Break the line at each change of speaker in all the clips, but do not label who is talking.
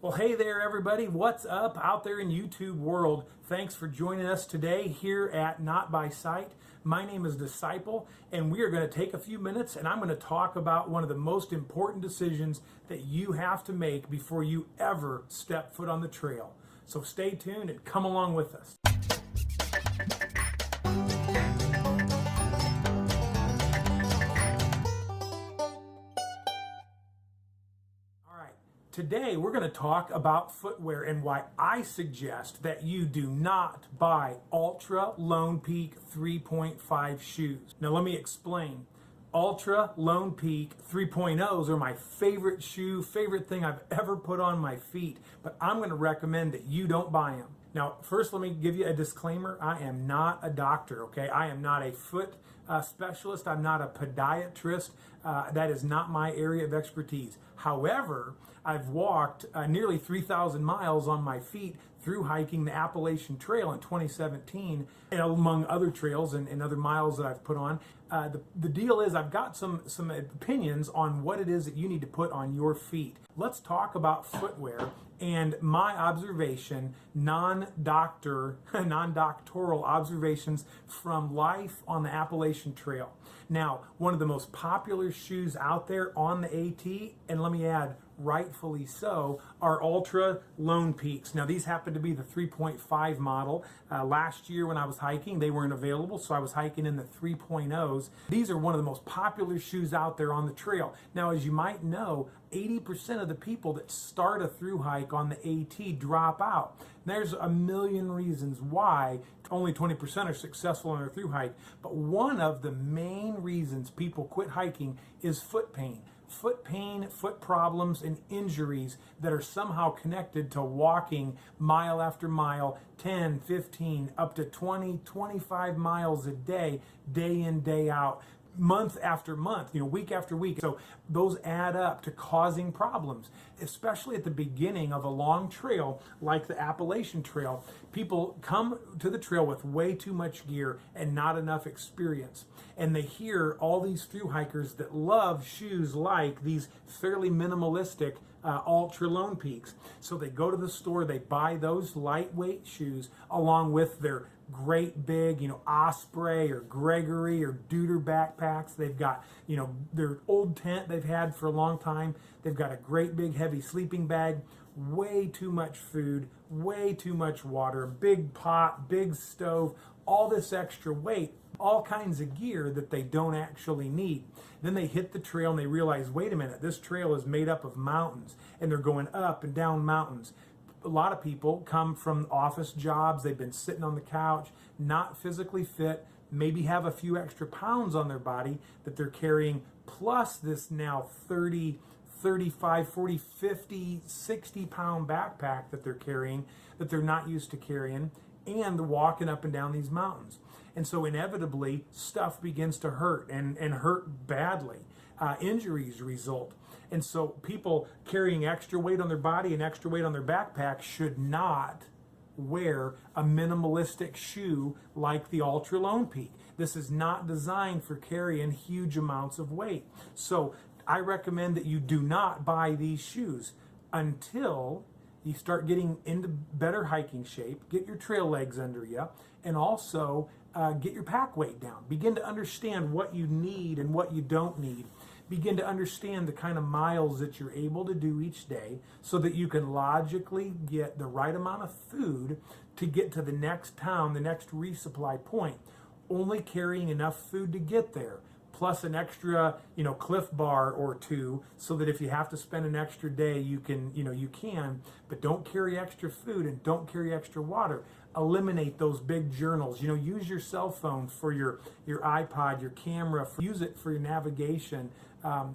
Well, hey there, everybody. What's up out there in YouTube world? Thanks for joining us today here at Not By Sight. My name is Disciple, and we are going to take a few minutes and I'm going to talk about one of the most important decisions that you have to make before you ever step foot on the trail. So stay tuned and come along with us. Today we're going to talk about footwear and why I suggest that you do not buy Altra Lone Peak 3.5 shoes. Now let me explain. Altra Lone Peak 3.0s are my favorite shoe, favorite thing I've ever put on my feet, but I'm going to recommend that you don't buy them. Now, first, let me give you a disclaimer. I am not a doctor, okay? I am not a foot specialist. I'm not a podiatrist. That is not my area of expertise. However, I've walked nearly 3,000 miles on my feet through hiking the Appalachian Trail in 2017, and among other trails and other miles that I've put on. The deal is I've got some opinions on what it is that you need to put on your feet. Let's talk about footwear and my observation, non-doctoral observations from life on the Appalachian Trail. Now, one of the most popular shoes out there on the AT, and let me add, rightfully so, are Altra Lone Peaks. Now, these happen to be the 3.5 model. Last year when I was hiking, they weren't available, so I was hiking in the 3.0s. These are one of the most popular shoes out there on the trail. Now, as you might know, 80% of the people that start a thru hike on the AT drop out. There's a million reasons why only 20% are successful on their thru hike, but one of the main reasons people quit hiking is foot pain. Foot pain, foot problems, and injuries that are somehow connected to walking mile after mile, 10, 15, up to 20, 25 miles a day, day in, day out, month after month, week after week. So those add up to causing problems, especially at the beginning of a long trail like the Appalachian Trail. People come to the trail with way too much gear and not enough experience. And they hear all these thru hikers that love shoes like these fairly minimalistic Altra Lone Peaks. So they go to the store, they buy those lightweight shoes along with their great big, Osprey or Gregory or Deuter backpacks. They've got, their old tent they've had for a long time. They've got a great big heavy sleeping bag, way too much food, way too much water, a big pot, big stove, all this extra weight, all kinds of gear that they don't actually need. Then they hit the trail and they realize, wait a minute, this trail is made up of mountains and they're going up and down mountains. A lot of people come from office jobs. They've been sitting on the couch, not physically fit, maybe have a few extra pounds on their body that they're carrying, plus this now 30, 35, 40, 50, 60 pound backpack that they're carrying that they're not used to carrying, and walking up and down these mountains. And so inevitably stuff begins to hurt and hurt badly. Injuries result. And so people carrying extra weight on their body and extra weight on their backpack should not wear a minimalistic shoe like the Altra Lone Peak. This is not designed for carrying huge amounts of weight. So I recommend that you do not buy these shoes until you start getting into better hiking shape, get your trail legs under you, and also get your pack weight down. Begin to understand what you need and what you don't need. Begin to understand the kind of miles that you're able to do each day so that you can logically get the right amount of food to get to the next town, the next resupply point, only carrying enough food to get there, plus an extra, Cliff Bar or two, so that if you have to spend an extra day, you can, but don't carry extra food and don't carry extra water. Eliminate those big journals. Use your cell phone for your iPod, your camera, use it for your navigation.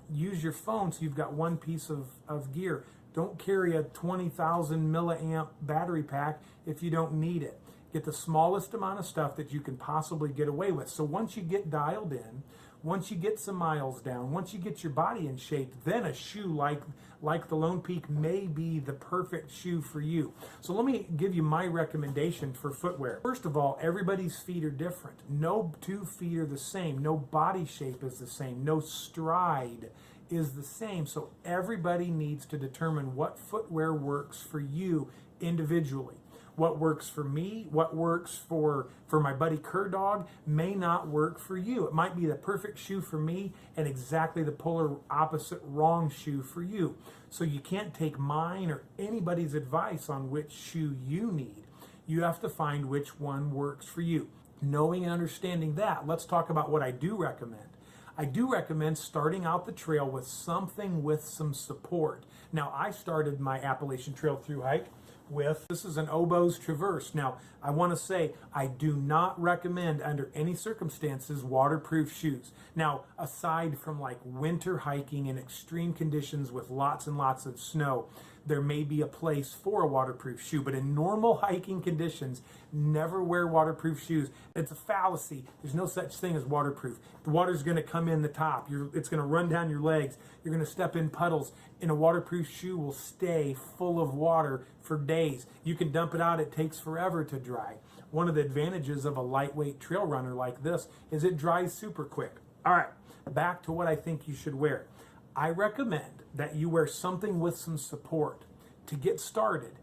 Use your phone so you've got one piece of gear. Don't carry a 20,000 milliamp battery pack if you don't need it. Get the smallest amount of stuff that you can possibly get away with. So once you get dialed in, once you get some miles down, once you get your body in shape, then a shoe like the Lone Peak may be the perfect shoe for you. So let me give you my recommendation for footwear. First of all, everybody's feet are different. No two feet are the same. No body shape is the same. No stride is the same. So everybody needs to determine what footwear works for you individually. What works for me, what works for my buddy Cur Dog may not work for you. It might be the perfect shoe for me and exactly the polar opposite wrong shoe for you. So you can't take mine or anybody's advice on which shoe you need. You have to find which one works for you. Knowing and understanding that, let's talk about what I do recommend. I do recommend starting out the trail with something with some support. Now, I started my Appalachian Trail through hike with, this is an Oboz Traverse. Now, I want to say I do not recommend under any circumstances waterproof shoes. Now, aside from like winter hiking in extreme conditions with lots and lots of snow, there may be a place for a waterproof shoe, but in normal hiking conditions, never wear waterproof shoes. It's a fallacy. There's no such thing as waterproof. The water's going to come in the top. It's going to run down your legs. You're going to step in puddles, and a waterproof shoe will stay full of water for days. You can dump it out. It takes forever to dry. One of the advantages of a lightweight trail runner like this is it dries super quick. All right, back to what I think you should wear. I recommend that you wear something with some support to get started.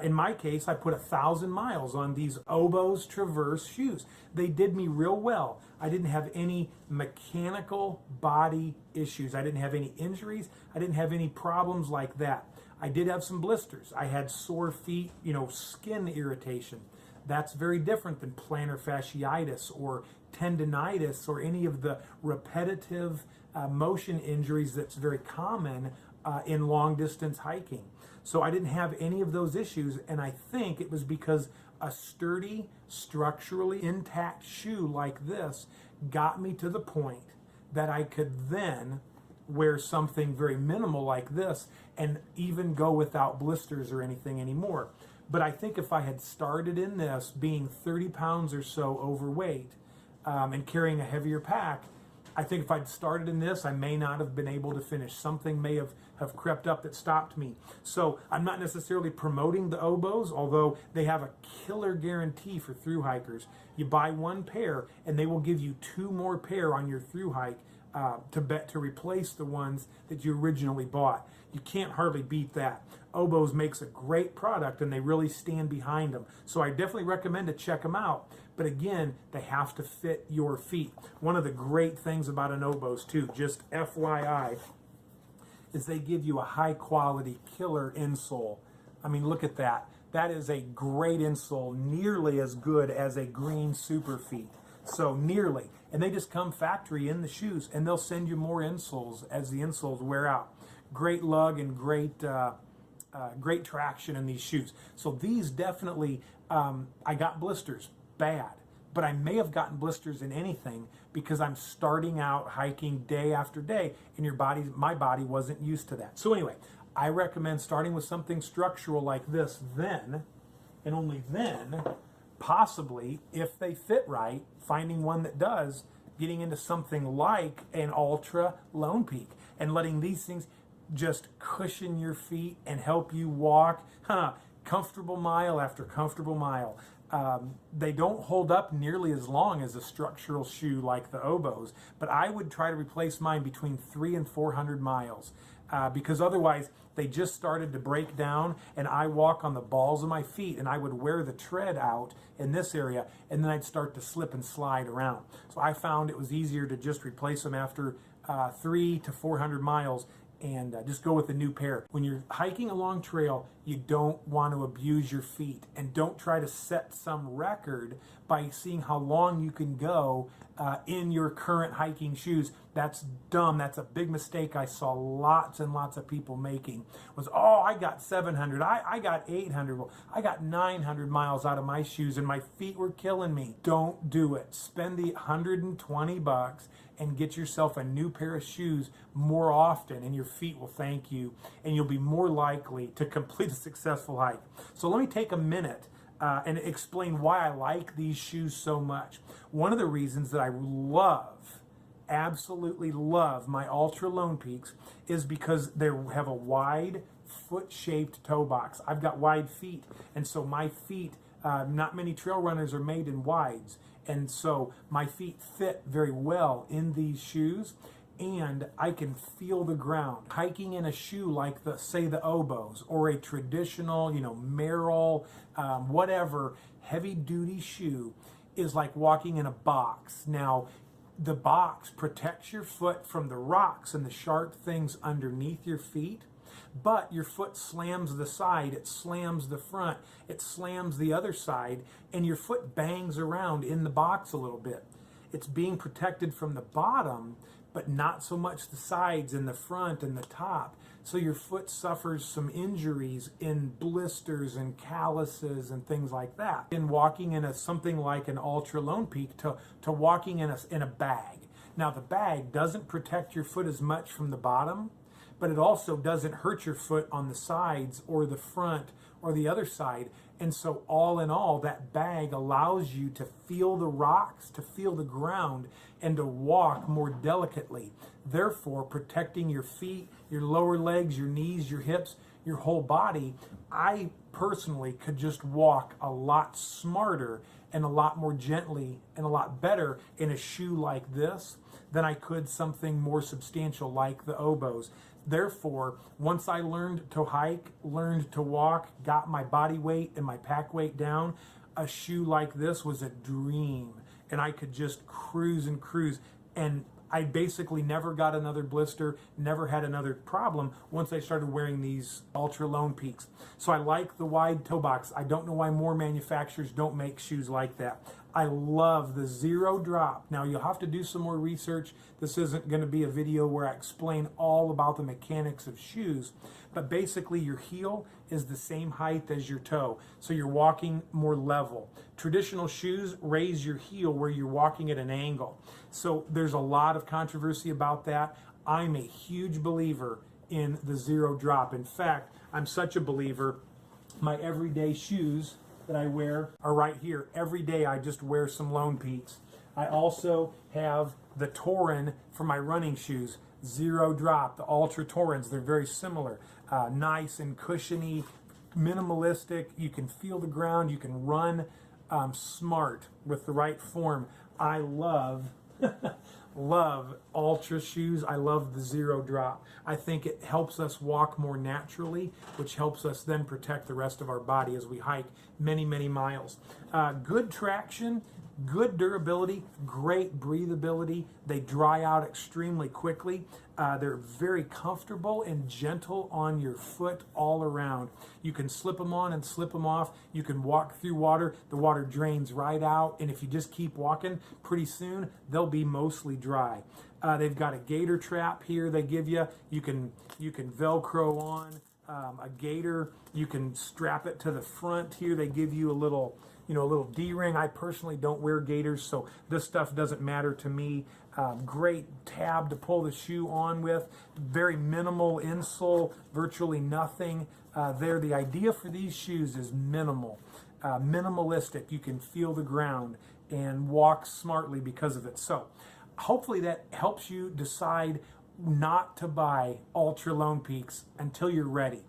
In my case, I put 1,000 miles on these Oboz Traverse shoes. They did me real well. I didn't have any mechanical body issues. I didn't have any injuries. I didn't have any problems like that. I did have some blisters. I had sore feet, skin irritation. That's very different than plantar fasciitis or tendinitis or any of the repetitive motion injuries that's very common in long distance hiking. So I didn't have any of those issues, and I think it was because a sturdy, structurally intact shoe like this got me to the point that I could then wear something very minimal like this and even go without blisters or anything anymore. But I think if I had started in this being 30 pounds or so overweight and carrying a heavier pack, I think if I'd started in this, I may not have been able to finish. Something may have crept up that stopped me. So I'm not necessarily promoting the Oboz, although they have a killer guarantee for thru hikers. You buy one pair, and they will give you 2 more pair on your thru hike to replace the ones that you originally bought. You can't hardly beat that. Oboz makes a great product, and they really stand behind them. So I definitely recommend to check them out. But again, they have to fit your feet. One of the great things about an Oboz too, just FYI, is they give you a high quality killer insole. I mean, look at that. That is a great insole, nearly as good as a green super feet. So nearly. And they just come factory in the shoes, and they'll send you more insoles as the insoles wear out. Great lug and great traction in these shoes. So these definitely, I got blisters, bad. But I may have gotten blisters in anything because I'm starting out hiking day after day, and my body wasn't used to that. So anyway, I recommend starting with something structural like this, then, and only then, possibly, if they fit right, finding one that does, getting into something like an Altra Lone Peak and letting these things just cushion your feet and help you walk comfortable mile after comfortable mile. They don't hold up nearly as long as a structural shoe like the Oboz, but I would try to replace mine between 300 and 400 miles because otherwise they just started to break down, and I walk on the balls of my feet, and I would wear the tread out in this area, and then I'd start to slip and slide around. So I found it was easier to just replace them after 300 to 400 miles and just go with a new pair. When you're hiking a long trail, you don't want to abuse your feet, and don't try to set some record by seeing how long you can go in your current hiking shoes. That's dumb. That's a big mistake I saw lots and lots of people making. Was, oh, I got 700, I got 800, well, I got 900 miles out of my shoes and my feet were killing me. Don't do it. Spend the $120 and get yourself a new pair of shoes more often, and your feet will thank you, and you'll be more likely to complete a successful hike. So let me take a minute and explain why I like these shoes so much. One of the reasons that I love, absolutely love my Altra Lone Peaks is because they have a wide foot-shaped toe box. I've got wide feet, and so my feet, not many trail runners are made in wides, and so my feet fit very well in these shoes. and I can feel the ground. Hiking in a shoe like say the Oboes or a traditional, Merrell, whatever, heavy duty shoe is like walking in a box. Now, the box protects your foot from the rocks and the sharp things underneath your feet, but your foot slams the side, it slams the front, it slams the other side, and your foot bangs around in the box a little bit. It's being protected from the bottom, but not so much the sides and the front and the top. So your foot suffers some injuries in blisters and calluses and things like that. In walking in something like an Altra Lone Peak to walking in a bag. Now the bag doesn't protect your foot as much from the bottom, but it also doesn't hurt your foot on the sides or the front or the other side. And so all in all, that bag allows you to feel the rocks, to feel the ground, and to walk more delicately. Therefore, protecting your feet, your lower legs, your knees, your hips, your whole body. I personally could just walk a lot smarter and a lot more gently and a lot better in a shoe like this than I could something more substantial like the Oboes. Therefore, once I learned to hike, learned to walk, got my body weight and my pack weight down, a shoe like this was a dream. And I could just cruise and cruise. And I basically never got another blister, never had another problem once I started wearing these Altra Lone Peaks. So I like the wide toe box. I don't know why more manufacturers don't make shoes like that. I love the zero drop. Now you'll have to do some more research. This isn't going to be a video where I explain all about the mechanics of shoes, but basically your heel is the same height as your toe, so you're walking more level. Traditional shoes raise your heel where you're walking at an angle. So there's a lot of controversy about that. I'm a huge believer in the zero drop. In fact, I'm such a believer, my everyday shoes that I wear are right here. Every day I just wear some Lone Peaks. I also have the Torin for my running shoes. Zero drop, the Ultra Torins. They're very similar. Nice and cushiony, minimalistic. You can feel the ground. You can run smart with the right form. I love love Ultra shoes. I love the zero drop. I think it helps us walk more naturally, which helps us then protect the rest of our body as we hike many, many miles. Good traction, good durability, great breathability. They dry out extremely quickly. They're very comfortable and gentle on your foot all around. You can slip them on and slip them off. You can walk through water. The water drains right out. And if you just keep walking, pretty soon they'll be mostly dry. They've got a gator trap here they give you. You can Velcro on a gator. You can strap it to the front here. They give you a little D-ring. I personally don't wear gaiters, so this stuff doesn't matter to me. Great tab to pull the shoe on with. Very minimal insole, virtually nothing there. The idea for these shoes is minimal, minimalistic. You can feel the ground and walk smartly because of it. So hopefully that helps you decide not to buy Altra Lone Peaks until you're ready.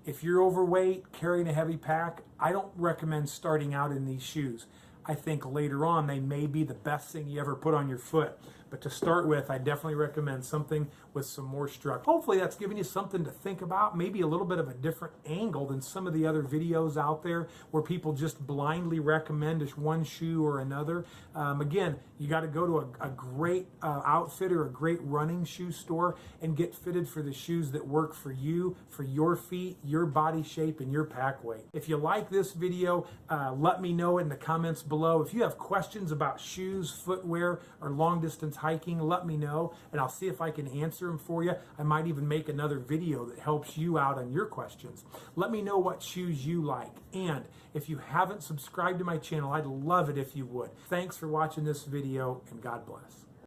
If you're overweight, carrying a heavy pack, I don't recommend starting out in these shoes. I think later on they may be the best thing you ever put on your foot. But to start with, I definitely recommend something with some more structure. Hopefully that's giving you something to think about, maybe a little bit of a different angle than some of the other videos out there where people just blindly recommend one shoe or another. Again, you got to go to a great outfitter, a great running shoe store, and get fitted for the shoes that work for you, for your feet, your body shape, and your pack weight. If you like this video, let me know in the comments below. If you have questions about shoes, footwear, or long distance hiking, let me know, and I'll see if I can answer them for you. I might even make another video that helps you out on your questions. Let me know what shoes you like, and if you haven't subscribed to my channel, I'd love it if you would. Thanks for watching this video, and God bless.